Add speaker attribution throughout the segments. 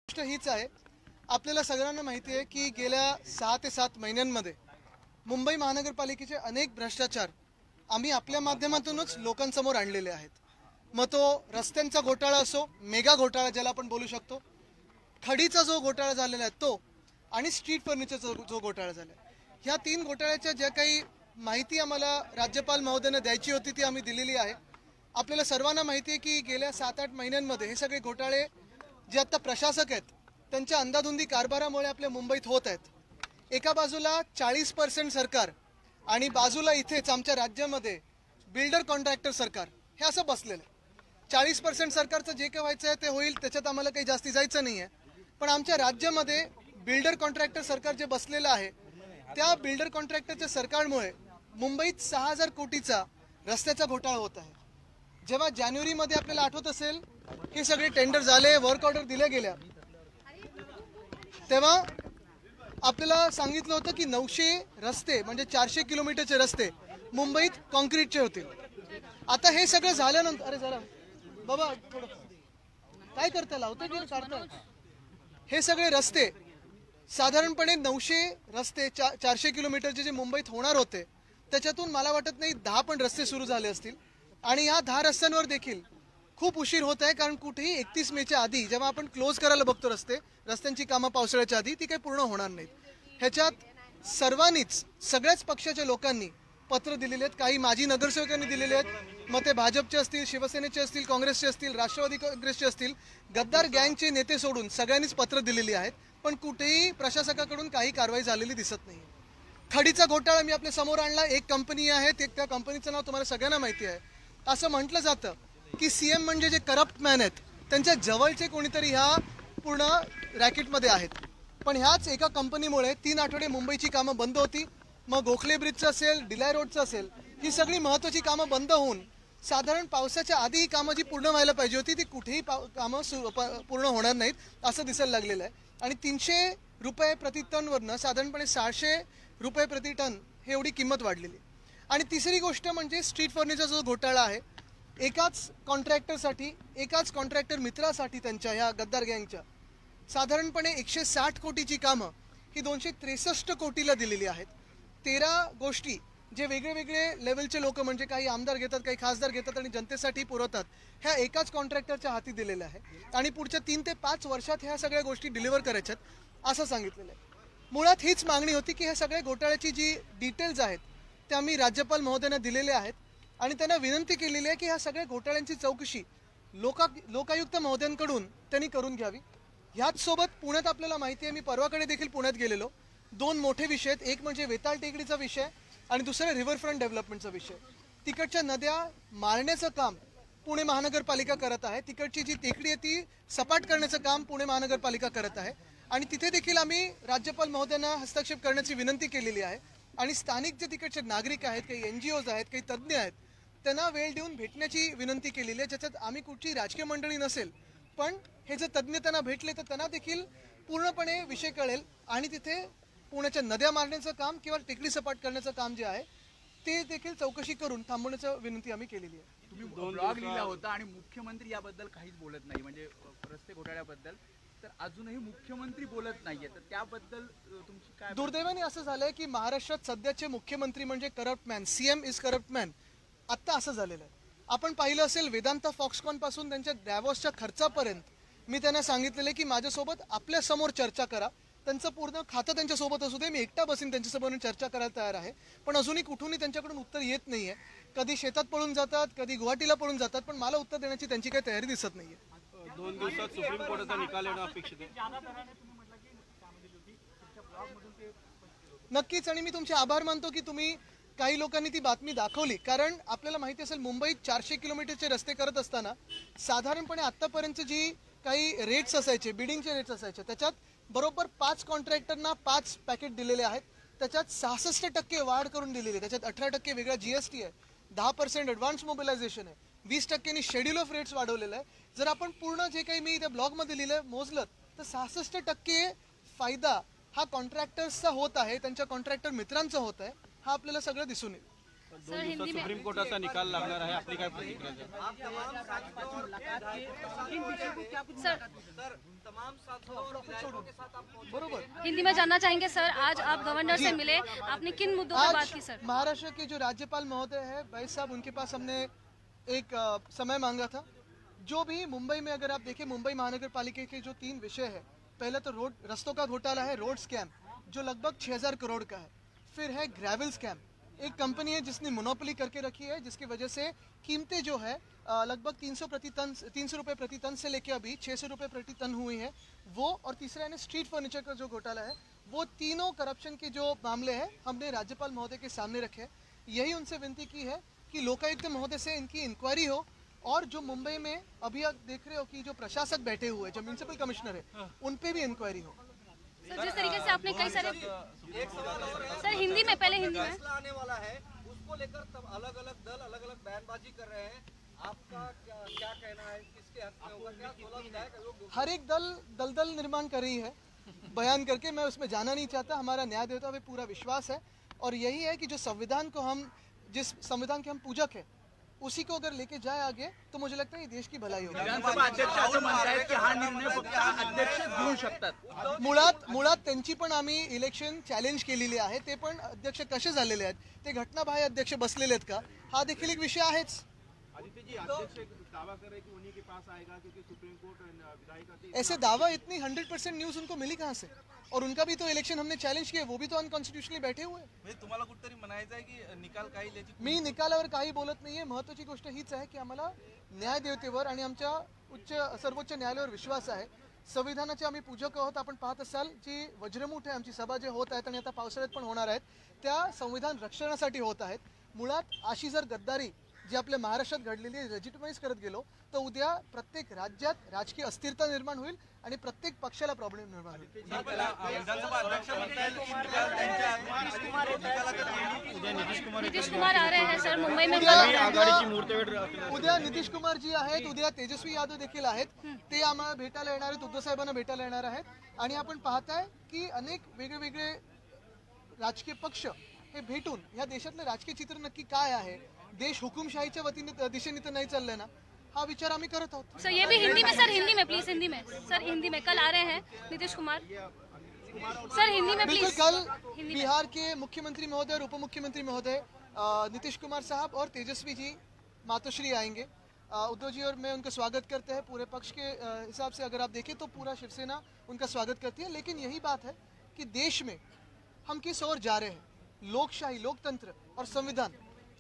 Speaker 1: गोष्ट हीच आहे, आपल्याला सगळ्यांना माहिती आहे की गेल्या 6 ते 7 महिन्यांमध्ये मुंबई महानगरपालिकेचे अनेक भ्रष्टाचार आम्ही आपल्या माध्यमातूनच लोकांसमोर आणलेले आहेत. मग तो रस्त्यांचा घोटाळा असो, मेगा घोटाळा ज्याला आपण बोलू शकतो, खडीचा जो घोटाळा झालेला आहे तो, आणि स्ट्रीट फर्निचरचा जो घोटाळा झाला आहे, ह्या 3 घोटाळ्याच्या ज्या काही माहिती आम्हाला राज्यपाल महोदयांना द्यायची होती ती आम्ही दिलेली आहे. आपल्याला सर्वांना माहिती आहे की गेल्या 7-8 महिन्यांमध्ये हे सगळे घोटाळे जे आता प्रशासक आहेत त्यांच्या अंधाधुंदी कारभारामुळे आपल्या मुंबईत होत आहेत. एका बाजूला 40% सरकार आणि बाजूला इथेच आमच्या राज्यामध्ये बिल्डर कॉन्ट्रॅक्टर सरकार हे असं बसलेलं आहे. 40% सरकारचं जे काही व्हायचं आहे ते होईल, त्याच्यात आम्हाला काही जास्ती जायचं नाही आहे. पण आमच्या राज्यामध्ये बिल्डर कॉन्ट्रॅक्टर सरकार जे बसलेलं आहे त्या बिल्डर कॉन्ट्रॅक्टरच्या सरकारमुळे मुंबईत 6,000 कोटीचा रस्त्याचा घोटाळा होत आहे. जेव्हा जानेवारीमध्ये आपल्याला आठवत असेल हे सगळे टेंडर झाले, वर्क ऑर्डर दिल्या गेल्या, तेव्हा आपल्याला सांगितलं होतं की 900 रस्ते म्हणजे 400 किलोमीटरचे रस्ते मुंबईत कॉन्क्रीटचे होतील. आता हे सगळं झाल्यानंतर, अरे जरा बाबा थोडं काय करता, लावता की काढता, हे सगळे रस्ते साधारणपणे 900 रस्ते 400 किलोमीटरचे जे मुंबईत होणार होते त्याच्यातून मला वाटत नाही 10 पण रस्ते सुरू झाले असतील. आणि या 10 रस्त्यांवर देखील खूप उशीर होत आहे, कारण कुठेही 31 मेच्या आधी जेव्हा आपण क्लोज करायला बघतो रस्त्यांची कामं पावसाळ्याच्या आधी, ती काही पूर्ण होणार नाहीत. ह्याच्यात सर्वांनीच, सगळ्याच पक्षाच्या लोकांनी पत्र दिलेले आहेत. काही माजी नगरसेवकांनी दिलेले आहेत, मग ते भाजपचे असतील, शिवसेनेचे असतील, काँग्रेसचे असतील, राष्ट्रवादी काँग्रेसचे असतील, गद्दार गँगचे नेते सोडून सगळ्यांनीच पत्र दिलेली आहेत. पण कुठेही प्रशासकाकडून काही कारवाई झालेली दिसत नाही. खडीचा घोटाळा मी आपल्या समोर आणला. एक कंपनी आहे, त्या कंपनीचं नाव तुम्हाला सगळ्यांना माहिती आहे. असं म्हटलं जातं की सीएम म्हणजे जे करप्ट मॅन आहेत त्यांच्या जवळचे कोणीतरी ह्या पूर्ण रॅकेटमध्ये आहेत. पण ह्याच एका कंपनीमुळे 3 आठवडे मुंबईची कामं बंद होती. मग गोखले ब्रिजचं असेल, डिलाय रोडचं असेल, ही सगळी महत्त्वाची कामं बंद होऊन साधारण पावसाच्या आधी ही कामं जी पूर्ण व्हायला पाहिजे होती ती कुठेही कामं पूर्ण होणार नाहीत असं दिसायला लागलेलं आहे. आणि 300 रुपये प्रति टनवरनं साधारणपणे 600 रुपये प्रति टन हे एवढी किंमत वाढलेली. आणि तिसरी गोष्ट म्हणजे स्ट्रीट फर्निचरचा जो घोटाळा आहे, एकाच कॉन्ट्रॅक्टरसाठी, एकाच कॉन्ट्रॅक्टर मित्रासाठी त्यांच्या ह्या गद्दार गँगच्या साधारणपणे 160 कोटीची कामं ही 263 कोटीला दिलेली आहेत. 13 गोष्टी जे वेगळे वेगळे लेवलचे लोक म्हणजे काही आमदार घेतात, काही खासदार घेतात आणि जनतेसाठी पुरवतात, ह्या एकाच कॉन्ट्रॅक्टरच्या हाती दिलेल्या आहे. आणि पुढच्या 3 ते 5 वर्षात ह्या सगळ्या गोष्टी डिलिव्हर करायच्यात असं सांगितलेलं आहे. मुळात हीच मागणी होती की हे सगळ्या घोटाळ्याची जी डिटेल्स आहेत त्या मी राज्यपाल महोदयांना दिलेले आहेत आणि त्यांना विनंती केलेली आहे की ह्या सगळ्या घोटाळ्यांची चौकशी लोकायुक्त महोदयांकडून त्यांनी करून घ्यावी. ह्याच सोबत पुण्यात आपल्याला माहिती आहे, मी परवाकडे देखील पुण्यात गेलेलो. 2 मोठे विषय आहेत. एक म्हणजे वेताळ टेकडीचा विषय आणि दुसरा रिव्हरफ्रंट डेव्हलपमेंटचा विषय. तिकडच्या नद्या मारण्याचं काम पुणे महानगरपालिका करत आहे. तिकडची जी टेकडी आहे ती सपाट करण्याचं काम पुणे महानगरपालिका करत आहे. आणि तिथे देखील आम्ही राज्यपाल महोदयांना हस्तक्षेप करण्याची विनंती केलेली आहे. आणि स्थानिक जे तिकडचे नागरिक आहेत, काही NGOज आहेत, काही तज्ज्ञ आहेत, त्यांना वेळ देऊन भेटण्याची विनंती केलेली आहे. ज्याच्यात आम्ही कुठची राजकीय मंडळी नसेल, पण हे जर तज्ज्ञ त्यांना भेटले तर त्यांना देखील पूर्णपणे विषय कळेल आणि तिथे पुण्याच्या नद्या मारण्याचं काम किंवा टेकडी सपाट करण्याचं काम जे आहे ते देखील चौकशी करून थांबवण्याची विनंती आम्ही केलेली आहे.
Speaker 2: तुम्ही ब्लॉग लिहिला होता आणि मुख्यमंत्री याबद्दल काहीच बोलत नाही, म्हणजे रस्ते घोटाळ्याबद्दल, तर अजूनही मुख्यमंत्री बोलत नाहीये, तर त्याबद्दल तुमची काय?
Speaker 1: दुर्दैवाने असं झालंय की महाराष्ट्रात सध्याचे मुख्यमंत्री म्हणजे corrupt man, CM is corrupt man. आत्ता असं झालेलं आहे. आपण पाहिलं असेल वेदांता फॉक्सकॉन पासून त्यांच्या डॅव्हॉसच्या खर्चापर्यंत मी त्यांना सांगितलेलं आहे की माझ्यासोबत आपल्या समोर चर्चा करा. त्यांचं पूर्ण खातं त्यांच्यासोबत असू दे, मी एकटा बसीन त्यांच्यासोबत चर्चा करायला तयार आहे. पण अजूनही कुठूनही त्यांच्याकडून उत्तर येत नाहीये. कधी शेतात पळून जातात, कधी गुवाहाटीला पळून जातात, पण मला उत्तर देण्याची त्यांची काही तयारी दिसत नाहीये.
Speaker 3: 2 दिवसात सुप्रीम कोर्टाचा निकाल येणं अपेक्षित आहे.
Speaker 1: नक्कीच, आणि मी तुमचे आभार मानतो की तुम्ही काही लोकांनी ती बातमी दाखवली. कारण आपल्याला माहिती असेल मुंबईत 400 किलोमीटरचे रस्ते करत असताना साधारणपणे आत्तापर्यंत जी काही रेट्स असायचे, बिडिंगचे रेट्स असायचे, त्याच्यात बरोबर 5 कॉन्ट्रॅक्टरना 5 पॅकेट दिलेले आहेत. त्याच्यात 66% वाढ करून दिलेली आहे. त्याच्यात 18% वेगळा GST आहे, 10% ॲडव्हान्स मोबिलायझेशन आहे, 20%नी शेड्यूल ऑफ रेट्स वाढवलेलं आहे. जर आपण पूर्ण जे काही मी त्या ब्लॉगमध्ये लिहिलं मोजलं तर 66% फायदा हा कॉन्ट्रॅक्टर्सचा होत आहे, त्यांच्या कॉन्ट्रॅक्टर मित्रांचा होत आहे. हा आपल्याला सगळं दिसून येईल.
Speaker 3: 2 दिवसात सुप्रीम कोर्टाचा निकाल लागणार आहे, आपली काय प्रतिक्रिया आहे?
Speaker 1: बरोबर।
Speaker 4: हिंदी में जानना चाहेंगे सर, आज आप गवर्नर से मिले, आपने किन मुद्दों पर बात की सर?
Speaker 1: महाराष्ट्र के जो राज्यपाल महोदय है भाई साहब, उनके पास हमने एक समय मांगा था। जो भी मुंबई में अगर आप देखें, मुंबई महानगर पालिका के जो 3 विषय है, पहले तो रस्तों का घोटाला है, रोड स्कैम जो लगभग 6000 करोड़ का है। फिर है ग्रेवल स्कैम, एक कंपनी है जिसने मोनोपोली करके रखी है, जिसकी वजह से कीमतें जो है लगभग 300 रुपए प्रति टन से लेके अभी 600 रुपए प्रति टन हुई है वो। और तीसरा है स्ट्रीट फर्नीचर का जो घोटाला है, वो तीनों करप्शन के जो मामले हैं हमने राज्यपाल महोदय के सामने रखे। यही उनसे विनती की है कि लोकायुक्त महोदय से इनकी इंक्वायरी हो, और जो मुंबई में अभी आप देख रहे हो कि जो प्रशासक बैठे हुए जो म्युनिसिपल कमिश्नर है, उन पे भी इंक्वायरी हो।
Speaker 4: सर जिस तरीके से आपने कई सारे सर हिंदी में, पहले हिंदी में
Speaker 5: आने वाला है, उसको लेकर सब अलग अलग दल अलग अलग बयानबाजी कर रहे हैं। आपका क्या कहना है, किसके हक में होगा? क्या 16 विधायक आयोग
Speaker 1: हर एक दल निर्माण कर रही है बयान करके, मैं उसमें जाना नहीं चाहता। हमारा न्याय देवता पे पूरा विश्वास है, और यही है कि जो संविधान को जिस संविधान के हम पूजक है, उसी को अगर लेके जाए आगे, तो मुझे लगता है ये देश की भलाई होगी।
Speaker 2: विधानसभा अध्यक्ष असं म्हणतायत की हा निर्णय फक्त अध्यक्ष घेऊ शकतात।
Speaker 1: मुळात त्यांची पण आम्ही इलेक्शन चॅलेंज केलेली आहे, ते पण अध्यक्ष कसे झालेले आहेत, ते घटनाबाह्य अध्यक्ष बसलेले आहेत का, हा देखील एक विषय आहेच।
Speaker 3: आदित्य जी, अध्यक्ष दावा कर रहे कि उन्हीं के पास आएगा, क्योंकि सुप्रीम कोर्ट विधायिका
Speaker 1: ऐसे दावा इतनी 100% न्यूज उनको मिली कहाँ से? और उनका भी तो इलेक्शन हमने चॅलेंज किया, वो भी तो अनकॉन्स्टिट्यूशनली बैठे हुए।
Speaker 5: म्हणजे तुम्हाला कुठेतरी म्हणायचं आहे की निकाल काही याची
Speaker 1: मी निकालावर काही बोलत नाहीये। महत्वाची गोष्ट हीच आहे की आम्हाला न्यायदेवतेवर आणि आमच्या सर्वोच्च न्यायालयावर विश्वास आहे। संविधानाचे आम्ही पूजक आहोत। आपण पाहत असाल जी वज्रमूठ आहे आमची सभा जे होत आहेत आणि आता पावसाळ्यात पण होणार आहेत, त्या संविधान रक्षणासाठी होत आहेत। मुळात अशी जर गद्दारी जी आपल्या महाराष्ट्रात घडलेली लेजिटिमाइज करत गेलो, तर उद्या प्रत्येक राज्यात राजकीय अस्थिरता निर्माण होईल आणि प्रत्येक पक्षाला प्रॉब्लेम निर्माण होईल।
Speaker 4: नीतीश कुमार आ रहे हैं सर मुंबई में।
Speaker 1: उद्या नितीश कुमार जी आहेत, उद्या तेजस्वी यादव देखील आहेत, ते आम्हाला भेटायला येणार आहेत, उद्धव साहेबांना भेटायला येणार आहेत। आणि आपण पाहताय की अनेक वेगवेगळे राजकीय पक्ष हे भेटून या देशातलं राजकीय चित्र नक्की काय आहे, देश हुकुमशाहीच्या वतीने दिशेने तर नाही चाललंय ना, हा विचार आम्ही करत आहोत।
Speaker 4: सर ये भी हिंदी में, सर हिंदी में प्लीज, हिंदी में सर, हिंदी में कल आ रहे हैं नीतीश कुमार सर, हिंदी में
Speaker 1: बिल्कुल।
Speaker 4: प्लीज।
Speaker 1: कल बिहार के मुख्यमंत्री महोदय और उप मुख्यमंत्री महोदय नीतीश कुमार साहब और तेजस्वी जी मातोश्री आएंगे। उद्धव जी और मैं उनका स्वागत करते हैं। पूरे पक्ष के हिसाब से अगर आप देखें तो पूरा शिवसेना उनका स्वागत करती है। लेकिन यही बात है कि देश में हम किस ओर जा रहे हैं, लोकशाही, लोकतंत्र और संविधान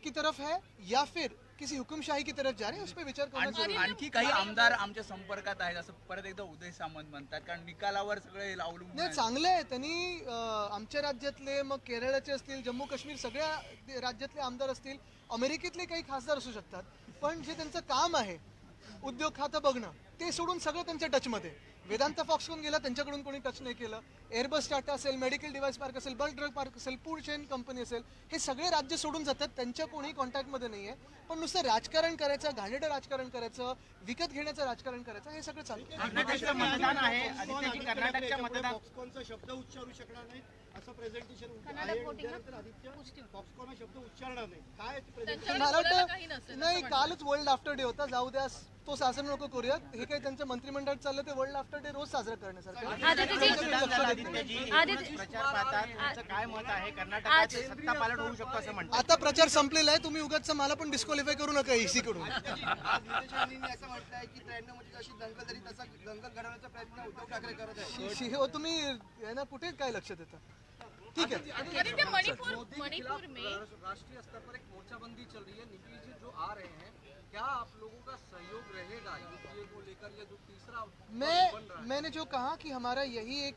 Speaker 1: की तरफ है या फिर किसी हुकुमशाही की तरफ जा रहे हैं, उस पर विचार करना जरूरी है।
Speaker 2: आणखी काही आमदार आमच्या संपर्कात आहेत असं परत एकदा उदय सामंत म्हणतात, कारण निकालावर सगळे अवलंबून
Speaker 1: नाही, चांगलं आहे। त्यांनी आमच्या राज्यातले, मग केरळाचे असतील, जम्मू काश्मीर सगळ्या राज्यातले आमदार असतील, अमेरिकेतले काही खासदार असू शकतात, पण जे त्यांचं काम आहे उद्योग खातं बघणं, ते सोडून सगळं त्यांच्या टचमध्ये। वेदांता फॉक्सकॉन गेला, त्यांच्याकडून कोणी टच नाही केलं। एअरबस टाटा असेल, मेडिकल डिव्हाइस पार्क असेल, बल्क ड्रग पार्क असेल, फूड चेन कंपनी असेल, हे सगळे राज्य सोडून जातात, त्यांच्या कोणी कॉन्टॅक्टमध्ये नाहीये। पण नुसतं राजकारण करायचं, घाणेरडं राजकारण करायचं, विकत घेण्याचं राजकारण करायचं, हे सगळं चालू आहे।
Speaker 6: कर्नाटकचं मतदान आहे, आदित्यजी कर्नाटकच्या मतदान
Speaker 3: फॉक्सकॉनचा शब्द उच्चारू शकणार नाही असं प्रेझेंटेशन फॉक्सकॉन शब्द उच्चारणार नाही, काय प्रेझेंटेशन?
Speaker 1: मला वाटतं नाही, कालच वर्ल्ड आफ्टर डे होता, जाऊ द्या, तो साजरा नको करूयात। हे काही त्यांच्या मंत्रिमंडळात चाललं, ते वर्ल्ड आफ्टर डे रोज साजरा करण्यासारखं।
Speaker 6: प्रचार पाहतात, तुमचं काय मत आहे? कर्नाटकात सत्ता पालट होऊ शकतो असं म्हणतात।
Speaker 1: आता प्रचार संपलेला आहे, तुम्ही उगाच मला पण डिस्क्वालिफाय करू नका एसी कडून।
Speaker 5: असं म्हटलंय की 93 मध्ये जशी दंगल झाली तसा दंगल घडवण्याचा प्रयत्न उद्धव ठाकरे करत आहे।
Speaker 1: हो, तुम्ही आहे ना, कुठे काय लक्ष देता? ठीक है।
Speaker 4: मणिपुर में
Speaker 5: राष्ट्रीय स्तर पर एक मोर्चाबंदी चल रही है, नीतीश जी जो आ रहे हैं, क्या आप लोगों का सहयोग रहेगा यूपीए को लेकर? ये जो तीसरा
Speaker 1: मैंने जो कहा कि हमारा यही एक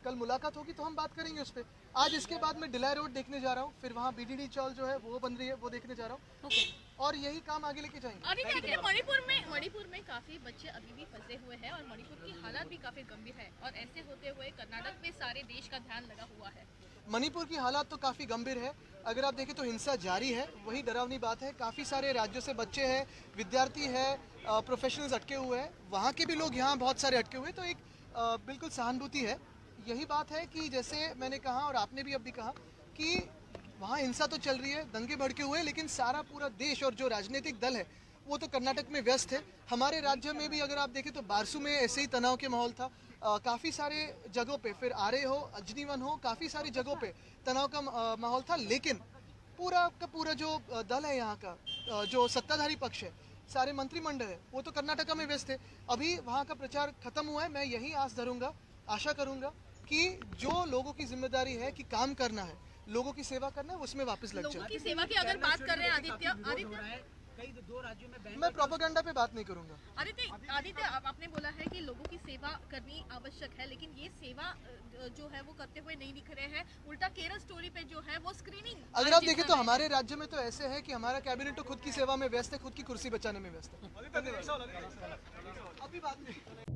Speaker 1: कल मुलाकात होगी तो हम बात करेंगे उस पर। आज इसके बाद मैं डिलाई रोड देखने जा रहा हूँ, फिर वहाँ बीडीडी चौल जो है वो बन रही है, वो देखने जा रहा हूँ, और यही काम आगे लेके जाएंगे।
Speaker 7: मणिपुर में काफी बच्चे अभी भी फंसे हुए हैं और मणिपुर की हालत भी काफी गंभीर है, और ऐसे होते हुए कर्नाटक में सारे देश का ध्यान लगा हुआ है।
Speaker 1: मणिपुर की हालात तो काफ़ी गंभीर है। अगर आप देखें तो हिंसा जारी है, वही डरावनी बात है। काफ़ी सारे राज्यों से बच्चे हैं, विद्यार्थी हैं, प्रोफेशनल्स अटके हुए हैं, वहाँ के भी लोग यहाँ बहुत सारे अटके हुए, तो एक बिल्कुल सहानुभूति है। यही बात है कि जैसे मैंने कहा और आपने भी अब भी कहा कि वहाँ हिंसा तो चल रही है, दंगे भड़के हुए, लेकिन सारा पूरा देश और जो राजनीतिक दल है वो तो कर्नाटक में व्यस्त है। हमारे राज्य में भी अगर आप देखें तो बारसू में ऐसे ही तनाव के माहौल था। काफ़ी सारे जगहों पे, फिर आरे हो, अजनीवन हो, काफ़ी सारी जगहों पे तनाव का माहौल था। लेकिन पूरा का पूरा जो दल है यहाँ का, जो सत्ताधारी पक्ष है, सारे मंत्रिमंडल है, वो तो कर्नाटका में व्यस्त है। अभी वहाँ का प्रचार खत्म हुआ है। मैं यही आशा करूँगा कि जो लोगों की जिम्मेदारी है कि काम करना है, लोगों की सेवा करना है, उसमें वापस लग
Speaker 7: लोगों
Speaker 1: जाए।
Speaker 7: की सेवा की अगर बात कर रहे हैं आदित्य,
Speaker 6: कई 2 राज्यों में
Speaker 1: मैं प्रोपेगेंडा पे बात नहीं करूँगा।
Speaker 7: आदित्य आपने बोला है कि लोगों की सेवा करनी आवश्यक है, लेकिन ये सेवा जो है वो करते हुए नहीं दिख रहे हैं। उल्टा केरल स्टोरी पे जो है वो स्क्रीनिंग,
Speaker 1: अगर आप देखें तो हमारे राज्य में तो ऐसे है कि हमारा कैबिनेट तो खुद की सेवा में व्यस्त है, खुद की कुर्सी बचाने में व्यस्त है। अभी बात नहीं।